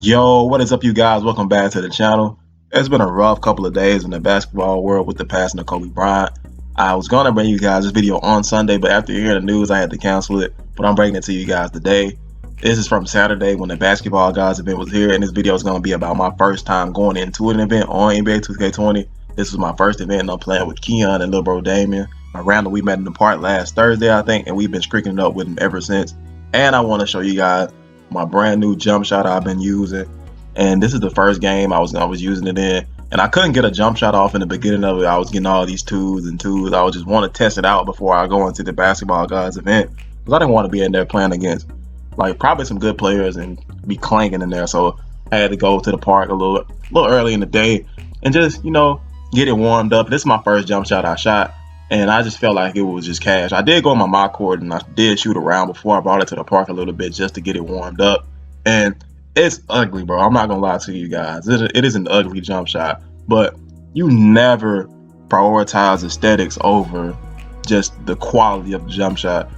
Yo, what is up, you guys? Welcome back to the channel. It's been a rough couple of days in the basketball world with the passing of Kobe Bryant. I was going to bring you guys this video on Sunday, but after hearing the news, I had to cancel it. But I'm bringing it to you guys today. This is from Saturday when the basketball guys event was here, and this video is going to be about my first time going into an event on NBA2K20. This was my first event, and I'm playing with Keon and little bro Damien. Around we met in the park last Thursday, I think, and we've been streaking it up with him ever since. And I want to show you guys my brand new jump shot I've been using, and this is the first game I was using it in, and I couldn't get a jump shot off in the beginning of it. I was getting all these twos. I would just want to test it out before I go into the basketball guys event, because I didn't want to be in there playing against like probably some good players and be clanking in there. So I had to go to the park a little early in the day and just get it warmed up. This is my first jump shot I shot, and I just felt like it was just cash. I did go on my court and I did shoot around before I brought it to the park a little bit just to get it warmed up. And it's ugly, bro. I'm not gonna lie to you guys. It is an ugly jump shot, but you never prioritize aesthetics over just the quality of the jump shot.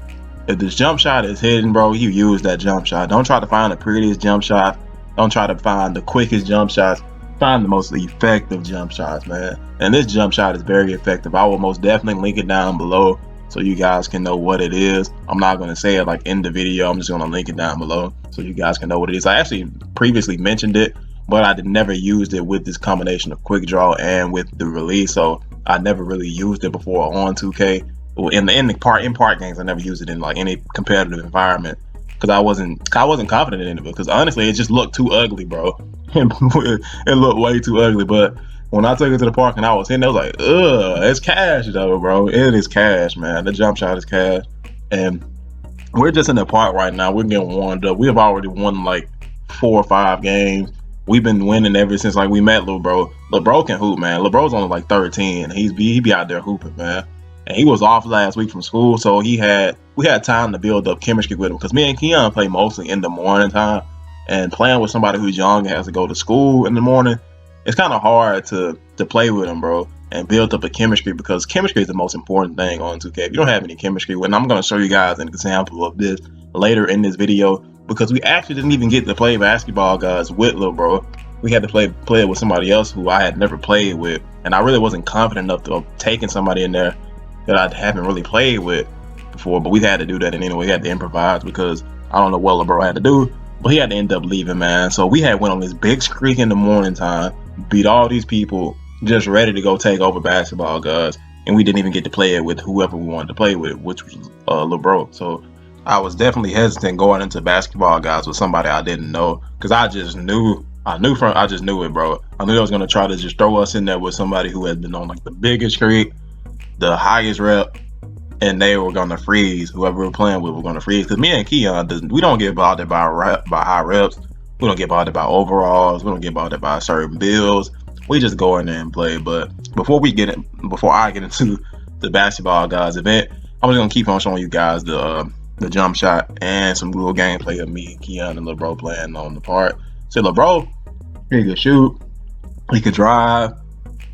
If this jump shot is hidden, bro, you use that jump shot. Don't try to find the prettiest jump shot. Don't try to find the quickest jump shots. Find the most effective jump shots, man. And this jump shot is very effective. I will most definitely link it down below so you guys can know what it is. I'm not going to say it like in the video. I'm just going to link it down below so you guys can know what it is. I actually previously mentioned it, but I never used it with this combination of quick draw and with the release. So I never really used it before on 2K. Well, in part games, I never used it in like any competitive environment because I wasn't confident in it, because honestly it just looked too ugly, bro. It looked way too ugly. But when I took it to the park and I was hitting, I was like, ugh, it's cash though, bro. It is cash, man. The jump shot is cash. And we're just in the park right now. We're getting warmed up. We have already won like 4 or 5 games. We've been winning ever since like we met Lil Bro. Lil Bro can hoop, man. Lil Bro's only like 13. He be out there hooping, man. And he was off last week from school, so we had time to build up chemistry with him, because me and Keon play mostly in the morning time, and playing with somebody who's young and has to go to school in the morning, it's kind of hard to play with him, bro, and build up a chemistry, because chemistry is the most important thing on 2K. If you don't have any chemistry, and I'm going to show you guys an example of this later in this video, because we actually didn't even get to play basketball guys with Lil Bro. We had to play it with somebody else who I had never played with, and I really wasn't confident enough to taking somebody in there that I haven't really played with before. But we had to do that, and anyway, we had to improvise, because I don't know what LeBron had to do, but he had to end up leaving, man. So we had went on this big streak in the morning time, beat all these people, just ready to go take over basketball guys, and we didn't even get to play it with whoever we wanted to play with, which was LeBron. So I was definitely hesitant going into basketball guys with somebody I didn't know, because I just knew it, bro. I knew I was gonna try to just throw us in there with somebody who had been on like the biggest streak, the highest rep, and they were gonna freeze whoever we were playing with. Were gonna freeze, because me and Keon, we don't get bothered by high reps. We don't get bothered by overalls. We don't get bothered by certain builds. We just go in there and play. But before I get into the basketball guys event, I'm just gonna keep on showing you guys the jump shot and some little gameplay of me, Keon, and LeBro playing on the part. So LeBro, he could shoot, he could drive,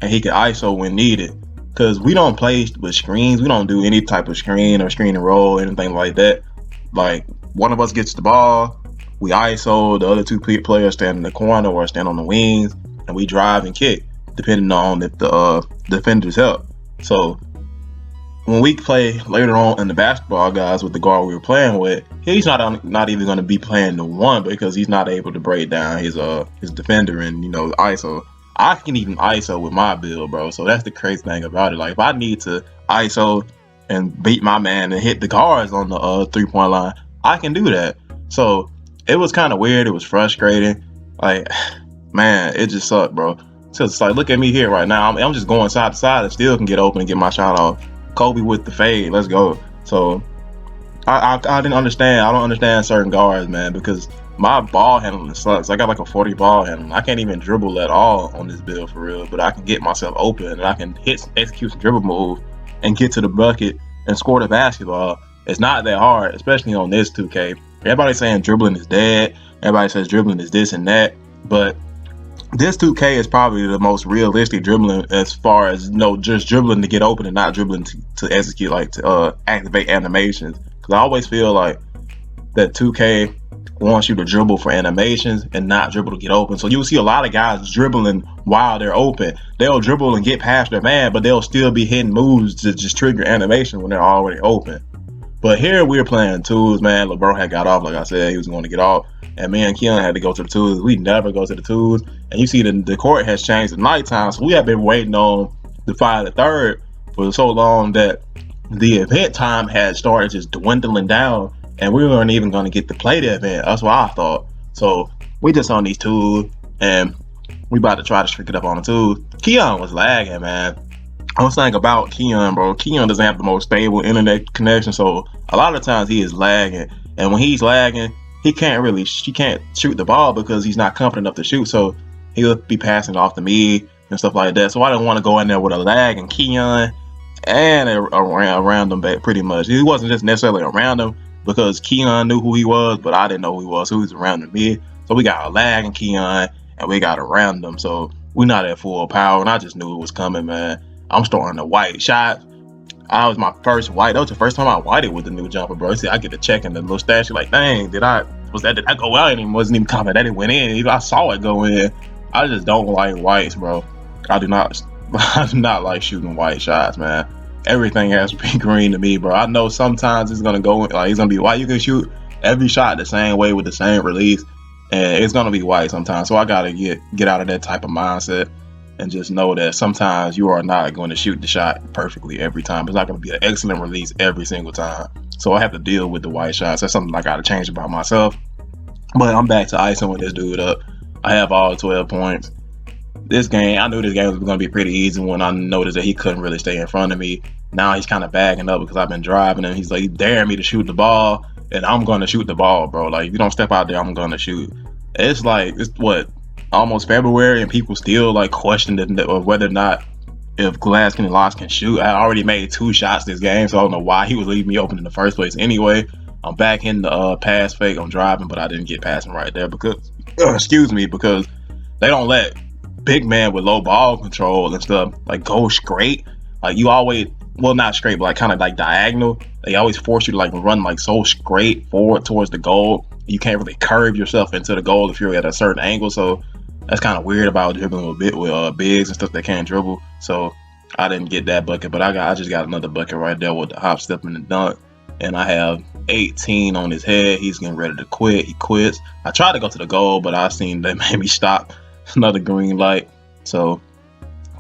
and he could ISO when needed. Because we don't play with screens. We don't do any type of screen or screen and roll, anything like that. Like, one of us gets the ball, we ISO, the other 2 players stand in the corner or stand on the wings, and we drive and kick, depending on if the defenders help. So when we play later on in the basketball guys with the guard we were playing with, he's not even going to be playing the 1, because he's not able to break down his defender and ISO. I can even ISO with my build, bro. So that's the crazy thing about it. Like, if I need to ISO and beat my man and hit the guards on the 3-point line, I can do that. So it was kind of weird. It was frustrating. Like, man, it just sucked, bro. So it's like, look at me here right now. I'm just going side to side and still can get open and get my shot off. Kobe with the fade. Let's go. So I didn't understand. I don't understand certain guards, man, because my ball handling sucks. I got like a 40 ball handling. I can't even dribble at all on this build for real, but I can get myself open and I can execute some dribble move and get to the bucket and score the basketball. It's not that hard, especially on this 2K. Everybody's saying dribbling is dead. Everybody says dribbling is this and that, but this 2K is probably the most realistic dribbling, as far as just dribbling to get open and not dribbling to execute, like to activate animations. Because I always feel like that 2K wants you to dribble for animations and not dribble to get open. So you'll see a lot of guys dribbling while they're open. They'll dribble and get past their man, but they'll still be hitting moves to just trigger animation when they're already open. But here we were playing twos, man. LeBron had got off, like I said, he was going to get off. And me and Keon had to go to the twos. We never go to the twos. And you see the court has changed at nighttime, so we have been waiting on the 5 to 3rd for so long that the event time had started just dwindling down, and we weren't even going to get to play the event. That's what I thought. So we just on these twos, and we about to try to streak it up on the twos. Keon was lagging, man. I was thinking about Keon, bro. Keon doesn't have the most stable internet connection, so a lot of times he is lagging. And when he's lagging, he can't shoot the ball because he's not confident enough to shoot. So he'll be passing off to me and stuff like that. So I didn't want to go in there with a lag and Keon and around him back pretty much. He wasn't just necessarily around him because Keon knew who he was, but I didn't know who he was. So he was around me. So we got a lag and Keon, and we got around him. So we're not at full power, and I just knew it was coming, man. I'm starting the white shot. I was my first white. That was the first time I whited with the new jumper, bro. See, I get to check in the little statue, like, dang, did I go out? And it wasn't even confident that it went in. I saw it go in. I just don't like whites, bro. I do not like shooting white shots, man. Everything has to be green to me, bro. I know sometimes it's gonna go like it's gonna be white. You can shoot every shot the same way with the same release, and it's gonna be white sometimes. So I gotta get out of that type of mindset and just know that sometimes you are not going to shoot the shot perfectly every time. It's not going to be an excellent release every single time. So I have to deal with the white shots. That's something I got to change about myself. But I'm back to ISOing this dude up. I have all 12 points. This game, I knew this game was going to be pretty easy when I noticed that he couldn't really stay in front of me. Now he's kind of bagging up because I've been driving him. He's like daring me to shoot the ball, and I'm going to shoot the ball, bro. Like, if you don't step out there, I'm going to shoot. It's like, it's what? Almost February, and people still like questioning whether or not if Glaskin and Loss can shoot. I already made 2 shots this game, so I don't know why he was leaving me open in the first place. Anyway, I'm back in the pass fake. I'm driving, but I didn't get passing right there because because they don't let big man with low ball control and stuff like go straight. Like you always, well, not straight, but like kind of like diagonal. They always force you to like run like so straight forward towards the goal. You can't really curve yourself into the goal if you're at a certain angle. So that's kind of weird about dribbling with bigs and stuff that can't dribble. So I didn't get that bucket, but I just got another bucket right there with the hop, step, and the dunk. And I have 18 on his head. He's getting ready to quit. He quits. I tried to go to the goal, but I seen they made me stop. Another green light. So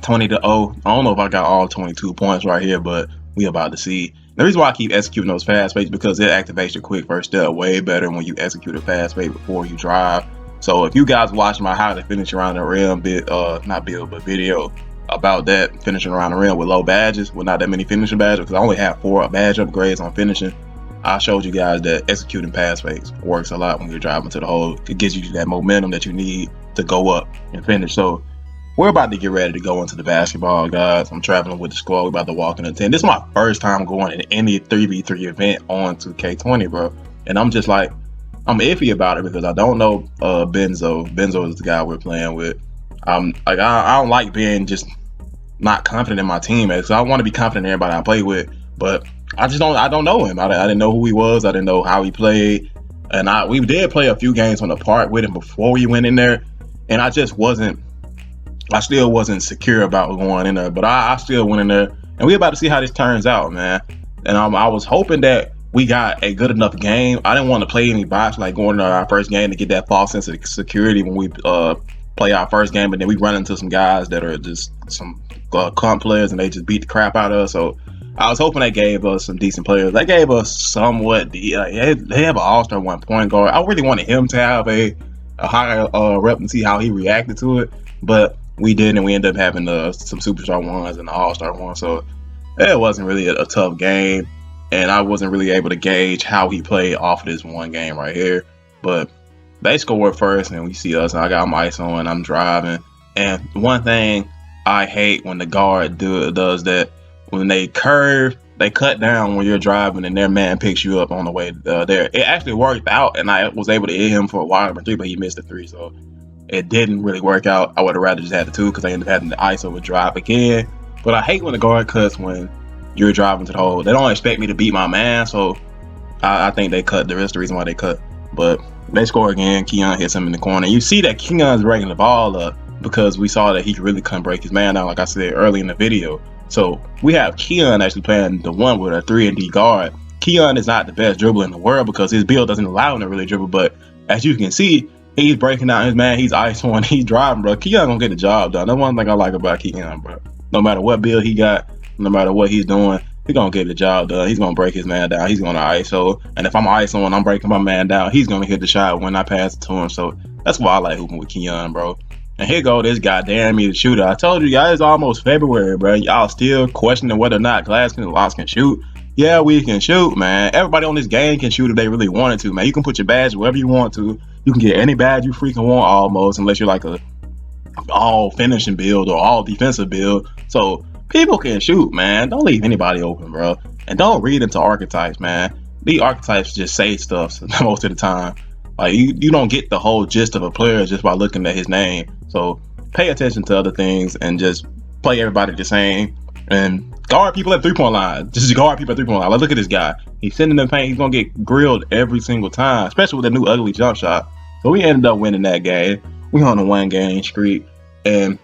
20-0. I don't know if I got all 22 points right here, but we about to see. The reason why I keep executing those fast fakes because it activates your quick first step way better when you execute a fast fake before you drive. So if you guys watch my how to finish around the rim video about that, finishing around the rim with low badges, with not that many finishing badges, because I only have 4 badge upgrades on finishing. I showed you guys that executing pass fakes works a lot when you're driving to the hole. It gives you that momentum that you need to go up and finish. So we're about to get ready to go into the basketball, guys. I'm traveling with the squad. We're about to walk in the 10. This is my first time going in any 3v3 event on 2K20, bro. And I'm just like, I'm iffy about it because I don't know Benzo. Benzo is the guy we're playing with. I don't like being just not confident in my teammates. So I want to be confident in everybody I play with, but I don't know him. I didn't know who he was. I didn't know how he played. And we did play a few games on the park with him before we went in there. And I still wasn't secure about going in there, but I still went in there, and we're about to see how this turns out, man. And I was hoping that we got a good enough game. I didn't want to play any box like going into our first game to get that false sense of security when we play our first game, but then we run into some guys that are just some comp players and they just beat the crap out of us. So I was hoping they gave us some decent players. They gave us somewhat they have an all-star 1 point guard. I really wanted him to have a higher rep and see how he reacted to it, but we did, and we ended up having some superstar ones and the all-star one. So it wasn't really a tough game, and I wasn't really able to gauge how he played off of this one game right here. But they scored first, and we see us, and I got my ice on, I'm driving. And one thing I hate when the guard does that, when they curve, they cut down when you're driving, and their man picks you up on the way there. It actually worked out, and I was able to hit him for a wide open 3, but he missed the 3, so it didn't really work out. I would have rather just had the 2 because I ended up having the ISO with drive again. But I hate when the guard cuts when you're driving to the hole. They don't expect me to beat my man, so I think they cut. That's the reason why they cut. But They score again. Keon hits him in the corner. You see that Keon's breaking the ball up because we saw that he really couldn't break his man down, like I said early in the video. So we have Keon actually playing the one with a 3-and-D guard. Keon is not the best dribbler in the world because his build doesn't allow him to really dribble. But as you can see, he's breaking down his man. He's ice-on. He's driving, bro. Keon gonna get the job done. That's one thing I like about Keon, bro. No matter what build he got, no matter what he's doing, he's gonna get the job done. He's gonna break his man down. He's gonna ISO. And if I'm ISO and I'm breaking my man down, he's gonna hit the shot when I pass it to him. So that's why I like hooping with Keon, bro. And here go this goddamn me the shooter. I told you guys, it's almost February, bro. Y'all still questioning whether or not Glasgow and Locks can shoot. Yeah, we can shoot, man. Everybody on this game can shoot if they really wanted to, man. You can put your badge wherever you want to. You can get any badge you freaking want almost, unless you're like a all finishing build or all defensive build. So people can shoot, man. Don't leave anybody open, bro. And don't read into archetypes, man. These archetypes just say stuff most of the time. Like you don't get the whole gist of a player just by looking at his name. So pay attention to other things and just play everybody the same and guard people at 3-point line. Just guard people at 3-point line. Like, look at this guy. He's sitting in the paint. He's gonna get grilled every single time, especially with the new ugly jump shot. So we ended up winning that game. We on a 1-game streak, and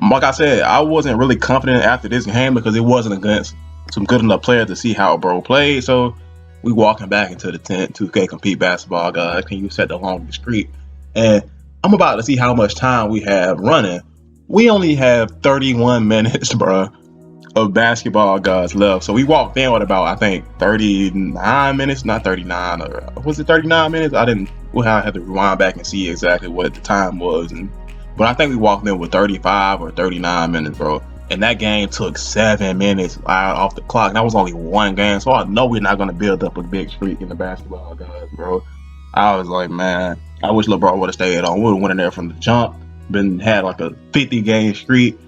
like I said, I wasn't really confident after this game because it wasn't against some good enough players to see how bro played. So we walking back into the tent, 2K compete basketball, guys. Can you set the longest streak? And I'm about to see how much time we have running. We only have 31 minutes, bro, of basketball, guys, left. So we walked in with about, I think, 39 minutes, not 39, or was it 39 minutes? I had to rewind back and see exactly what the time was. But I think we walked in with 35 or 39 minutes, bro. And that game took 7 minutes off the clock. And that was only one game. So I know we're not going to build up a big streak in the basketball, guys, bro. I was like, man, I wish LeBron would have stayed on. We would have went in there from the jump, had like a 50-game streak,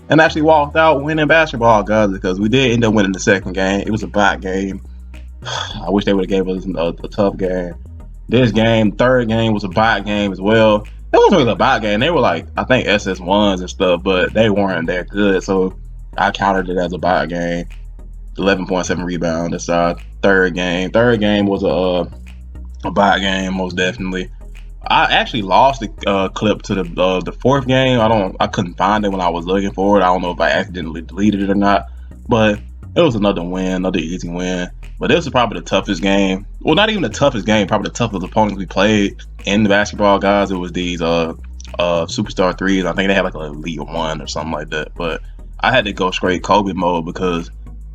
and actually walked out winning basketball, guys, because we did end up winning the second game. It was a bad game. I wish they would have gave us a tough game. This game, third game, was a bad game as well. It wasn't really a bad game. They were like, I think SS1s and stuff, but they weren't that good. So I counted it as a bad game. 11.7 rebound. That's our third game. Third game was a bad game, most definitely. I actually lost the clip to the fourth game. I couldn't find it when I was looking for it. I don't know if I accidentally deleted it or not, but it was another win, another easy win. But this is probably the toughest game. Well, not even the toughest game, probably the toughest opponents we played in the basketball, guys. It was these Superstar 3s. I think they had like an Elite 1 or something like that. But I had to go straight Kobe mode because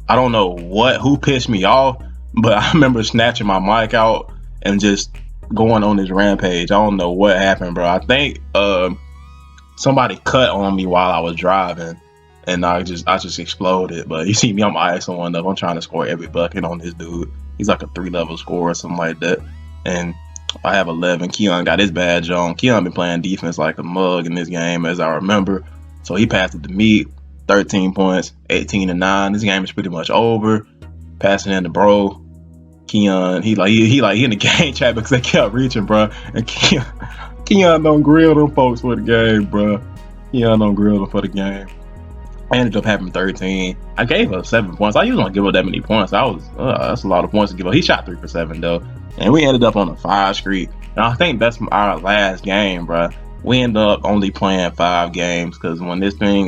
I don't know who pissed me off, but I remember snatching my mic out and just going on this rampage. I don't know what happened, bro. I think somebody cut on me while I was driving, and I just exploded. But you see me, I'm ISO one up. I'm trying to score every bucket on this dude. He's like a 3-level scorer or something like that. And I have 11. Keon got his badge on. Keon been playing defense like a mug in this game, as I remember. So he passed it to me. 13 points, 18-9. This game is pretty much over. Passing in to bro. Keon, he in the game chat because they kept reaching, bro. And Keon don't grill them folks for the game, bro. Keon don't grill them for the game. I ended up having 13. I gave up 7 points. I usually don't give up that many points. That's a lot of points to give up. He shot 3 for 7 though, and we ended up on a 5 streak. And I think that's our last game, bro. We end up only playing 5 games because when this thing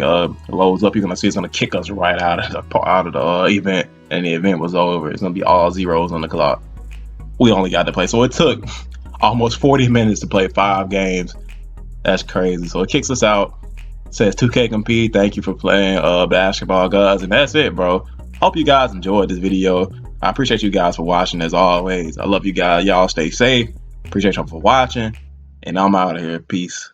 loads up, you're gonna see it's gonna kick us right out of the event, and the event was over. It's gonna be all zeros on the clock. We only got to play, so it took almost 40 minutes to play 5 games. That's crazy. So it kicks us out. Says 2K compete. Thank you for playing basketball, guys, and that's it, bro. Hope you guys enjoyed this video. I appreciate you guys for watching as always. I love you guys. Y'all stay safe. Appreciate y'all for watching. And I'm out of here. Peace.